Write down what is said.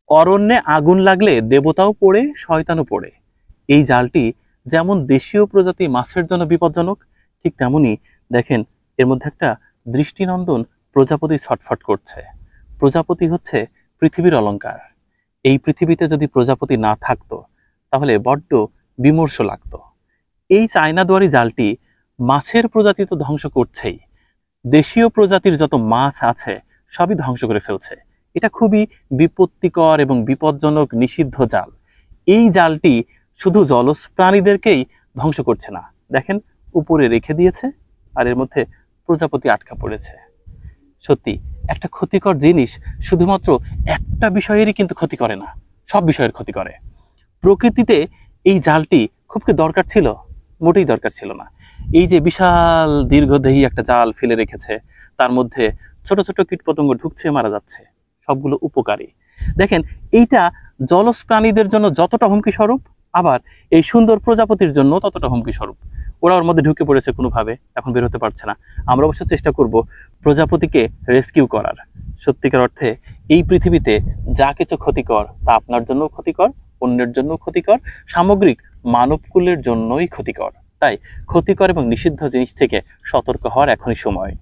অরণ্যে আগুন লাগলে দেবতাও পড়ে, শয়তানও পড়ে। এই জালটি যেমন দেশীয় প্রজাতি মাছের জন্য বিপজ্জনক, ঠিক তেমনি দেখেন এর মধ্যে একটা দৃষ্টিনন্দন প্রজাপতি ছটফট করছে। প্রজাপতি হচ্ছে পৃথিবীর অলংকার। এই পৃথিবীতে যদি প্রজাপতি না থাকতো তাহলে বড্ড বিমর্ষ লাগতো। এই চায়না দুয়ারি জালটি মাছের প্রজাতি তো ধ্বংস করছেই, দেশীয় প্রজাতির যত মাছ আছে সবই ধ্বংস করে ফেলছে। এটা খুবই বিপত্তিকর এবং বিপজ্জনক নিষিদ্ধ জাল। এই জালটি শুধু জলজ প্রাণীদেরকেই ধ্বংস করছে না, দেখেন উপরে রেখে দিয়েছে আর এর মধ্যে প্রজাপতি আটকা পড়েছে। সত্যি একটা ক্ষতিকর জিনিস শুধুমাত্র একটা বিষয়েরই কিন্তু ক্ষতি করে না, সব বিষয়ের ক্ষতি করে। প্রকৃতিতে এই জালটি খুব কি দরকার ছিল? মোটেই দরকার ছিল না। এই যে বিশাল দীর্ঘদেহী একটা জাল ফেলে রেখেছে, তার মধ্যে ছোট ছোট কীটপতঙ্গ ঢুকছে, মারা যাচ্ছে, সবগুলো উপকারী। দেখেন এইটা জলজ প্রাণীদের জন্য যতটা হুমকি স্বরূপ, আবার এই সুন্দর প্রজাপতির জন্য ততটা হুমকি স্বরূপ। ওরা ওর মধ্যে ঢুকে পড়েছে কোনোভাবে, এখন বের হতে পারছে না। আমরা অবশ্য চেষ্টা করব প্রজাপতিকে রেস্কিউ করার। সত্যিকার অর্থে এই পৃথিবীতে যা কিছু ক্ষতিকর তা আপনার জন্য ক্ষতিকর, অন্যের জন্য ক্ষতিকর, সামগ্রিক মানবকুলের জন্যই ক্ষতিকর। তাই ক্ষতিকর এবং নিষিদ্ধ জিনিস থেকে সতর্ক হওয়ার এখনই সময়।